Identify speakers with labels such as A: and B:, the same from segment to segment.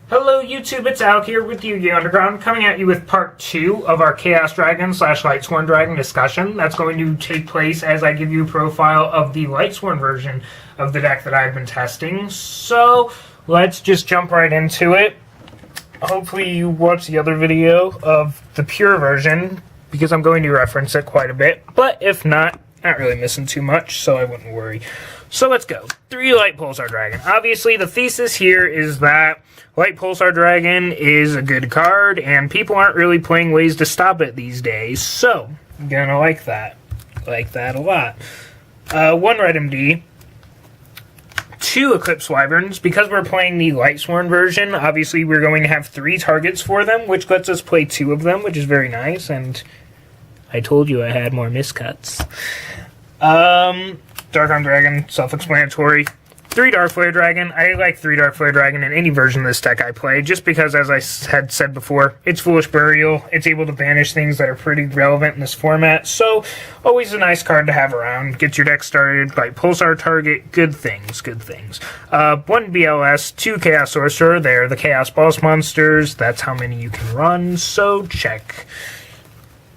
A: Hello YouTube, it's Alec here with Yu-Gi-Oh! Underground, coming at you with part 2 of our Chaos Dragon / Lightsworn Dragon discussion. That's going to take place as I give you a profile of the Lightsworn version of the deck that I've been testing. So, let's just jump right into it. Hopefully you watched the other video of the pure version, because I'm going to reference it quite a bit. But if not really missing too much, so I wouldn't worry. So let's go. 3 Light Pulsar Dragon. Obviously, the thesis here is that Light Pulsar Dragon is a good card, and people aren't really playing ways to stop it these days, so I'm gonna like that. Like that a lot. 1 Red MD. 2 Eclipse Wyverns. Because we're playing the Lightsworn version, obviously we're going to have 3 targets for them, which lets us play 2 of them, which is very nice, and I told you I had more miscuts. Dark Dragon, self-explanatory. 3 Darkflare Dragon. I like 3 Darkflare Dragon in any version of this deck I play, just because, as I had said before, it's Foolish Burial. It's able to banish things that are pretty relevant in this format, so always a nice card to have around. Gets your deck started, Light Pulsar target, good things, good things. 1 BLS, 2 Chaos Sorcerer. They're the Chaos Boss monsters. That's how many you can run, so check.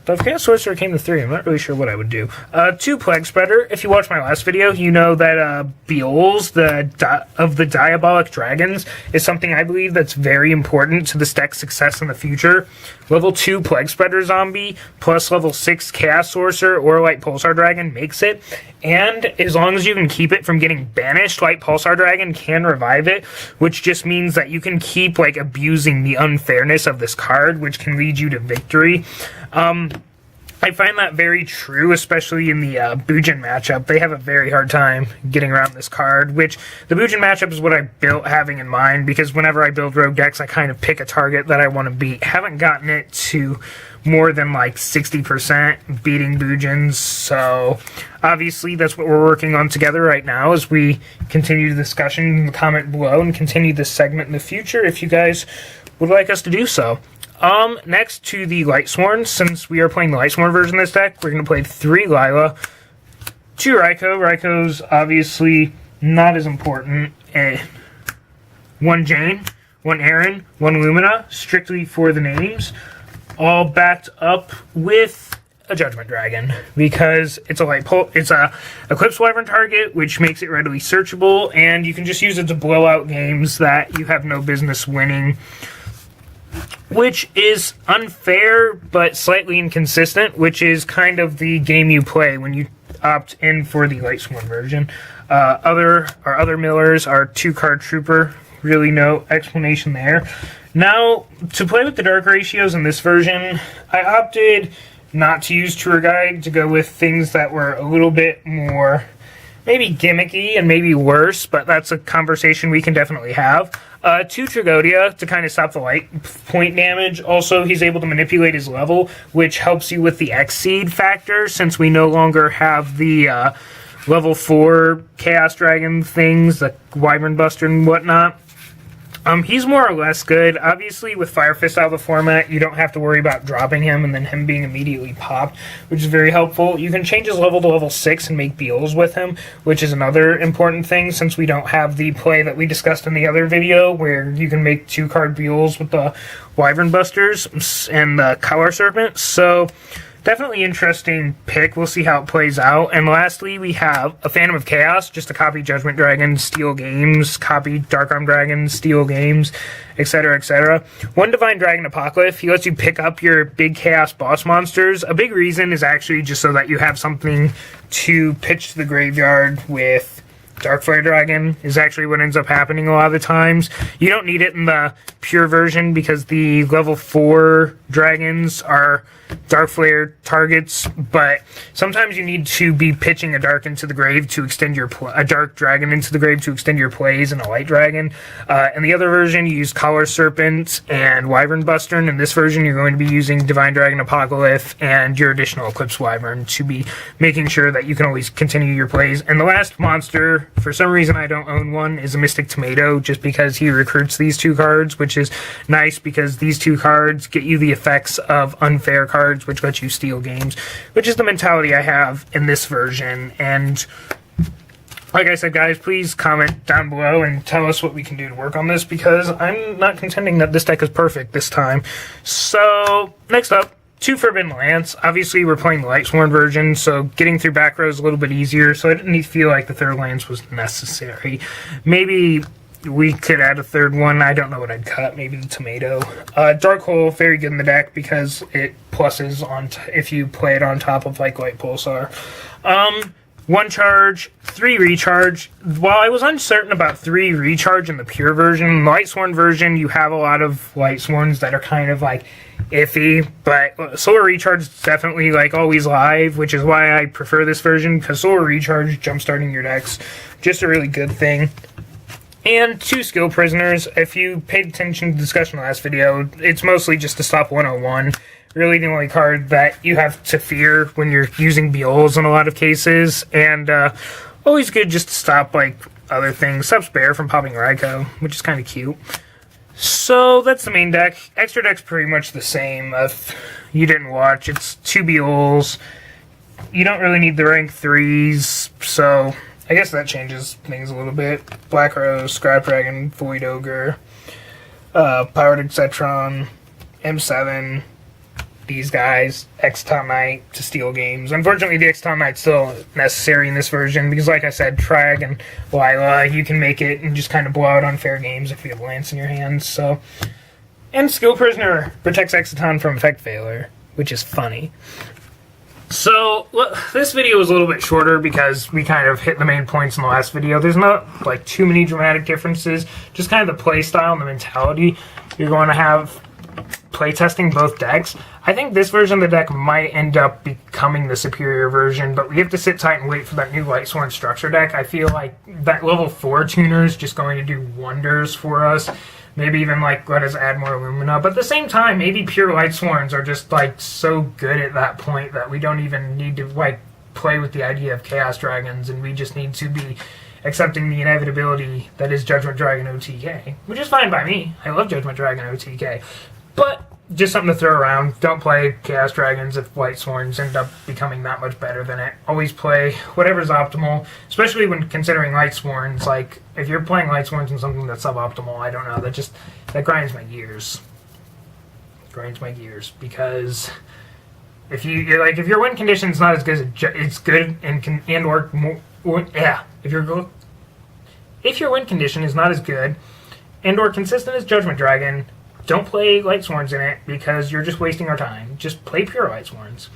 A: But if Chaos Sorcerer came to 3, I'm not really sure what I would do. 2 Plague Spreader. If you watched my last video, you know that Beals, of the Diabolic Dragons, is something I believe that's very important to this deck's success in the future. Level 2 Plague Spreader Zombie plus level 6 Chaos Sorcerer or Light Pulsar Dragon makes it. And as long as you can keep it from getting banished, Light Pulsar Dragon can revive it, which just means that you can keep abusing the unfairness of this card, which can lead you to victory. I find that very true, especially in the Bujin matchup. They have a very hard time getting around this card, which the Bujin matchup is what I built having in mind, because whenever I build rogue decks, I kind of pick a target that I want to beat. Haven't gotten it to more than 60% beating Bujins, so obviously that's what we're working on together right now as we continue the discussion in the comment below and continue this segment in the future if you guys would like us to do so. Next to the Lightsworn, since we are playing the Lightsworn version of this deck, we're going to play 3 Lila, 2 Raikou. Raikou's obviously not as important. 1 Jane, 1 Aaron, 1 Lumina, strictly for the names, all backed up with a Judgment Dragon, because it's a Eclipse Wyvern target, which makes it readily searchable, and you can just use it to blow out games that you have no business winning, which is unfair but slightly inconsistent, which is kind of the game you play when you opt in for the Lightsworn version. Our other millers are 2-card Trooper, really no explanation there. Now, to play with the dark ratios in this version, I opted not to use Tour Guide, to go with things that were a little bit more maybe gimmicky and maybe worse, but that's a conversation we can definitely have. 2 Tragodia to kind of stop the light point damage. Also, he's able to manipulate his level, which helps you with the X-Seed factor, since we no longer have the level 4 Chaos Dragon things, the Wyvern Buster and whatnot. He's more or less good. Obviously, with Fire Fist out of the format, you don't have to worry about dropping him and then him being immediately popped, which is very helpful. You can change his level to level 6 and make Beals with him, which is another important thing, since we don't have the play that we discussed in the other video, where you can make 2-card Beals with the Wyvern Busters and the Collar Serpent. So, definitely interesting pick. We'll see how it plays out. And lastly, we have a Phantom of Chaos, just to copy Judgment Dragon, steal games, copy Dark Arm Dragon, steal games, etc., etc. 1 Divine Dragon Apocalypse. He lets you pick up your big Chaos Boss monsters. A big reason is actually just so that you have something to pitch to the graveyard with. Darkflare Dragon is actually what ends up happening a lot of the times. You don't need it in the pure version, because the level 4 dragons are Darkflare targets, but sometimes you need to be pitching a dark into the grave to extend your a dark dragon into the grave to extend your plays, and a light dragon. In the other version, you use Collar Serpent and Wyvern Buster, and in this version, you're going to be using Divine Dragon Apocalypse and your additional Eclipse Wyvern to be making sure that you can always continue your plays. And the last monster, for some reason I don't own one, is a Mystic Tomato, just because he recruits these 2 cards, which is nice because these 2 cards get you the effects of unfair cards, which lets you steal games, which is the mentality I have in this version. And like I said, guys, please comment down below and tell us what we can do to work on this, because I'm not contending that this deck is perfect this time. So, next up, 2 Forbidden Lance. Obviously, we're playing the Lightsworn version, so getting through back row is a little bit easier, so I didn't feel like the 3rd Lance was necessary. Maybe we could add a 3rd one. I don't know what I'd cut. Maybe the Tomato. Dark Hole, very good in the deck because it pluses on if you play it on top of like Light Pulsar. 1 charge, 3 recharge. While I was uncertain about 3 recharge in the pure version, the Lightsworn version, you have a lot of Lightsworns that are kind of like iffy, but Solar Recharge is definitely like always live, which is why I prefer this version, because Solar Recharge, jumpstarting your decks, just a really good thing. And 2 Skill Prisoners. If you paid attention to the discussion in the last video, it's mostly just to stop 101. Really the only card that you have to fear when you're using Beols in a lot of cases. And always good just to stop like other things. Stops Bear from popping Raikou, which is kind of cute. So that's the main deck. Extra deck's pretty much the same. If you didn't watch, it's 2 Beols. You don't really need the rank 3s, so I guess that changes things a little bit. Black Rose, Scrap Dragon, Void Ogre, Powered Etcetron, M7, these guys, Exciton Knight to steal games. Unfortunately, the Exciton Knight's still necessary in this version because, like I said, Trag and Lila, you can make it and just kind of blow out unfair games if you have Lance in your hands. So, and Skill Prisoner protects Exciton from effect failure, which is funny. So, this video was a little bit shorter because we kind of hit the main points in the last video. There's not like too many dramatic differences, just kind of the play style and the mentality. You're going to have playtesting both decks. I think this version of the deck might end up becoming the superior version, but we have to sit tight and wait for that new Lightsworn structure deck. I feel like that level 4 tuner is just going to do wonders for us. Maybe even like let us add more Lumina, but at the same time, maybe pure Lightsworns are just like so good at that point that we don't even need to like play with the idea of Chaos Dragons, and we just need to be accepting the inevitability that is Judgment Dragon OTK, which is fine by me. I love Judgment Dragon OTK, but just something to throw around. Don't play Chaos Dragons if Lightsworns end up becoming that much better than it. Always play whatever's optimal, especially when considering Lightsworns. Like, if you're playing Lightsworns in something that's suboptimal, I don't know, that grinds my gears. Grinds my gears, because if your win condition's not as good as it's good and work more, if your win condition is not as good and or consistent as Judgment Dragon, don't play Lightsworns in it because you're just wasting our time. Just play pure Lightsworns.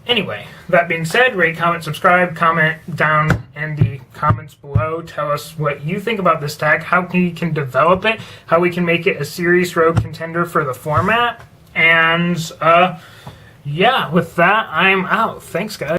A: Anyway, that being said, rate, comment, subscribe, comment down in the comments below. Tell us what you think about this deck, how we can develop it, how we can make it a serious rogue contender for the format. And, yeah, with that, I'm out. Thanks, guys.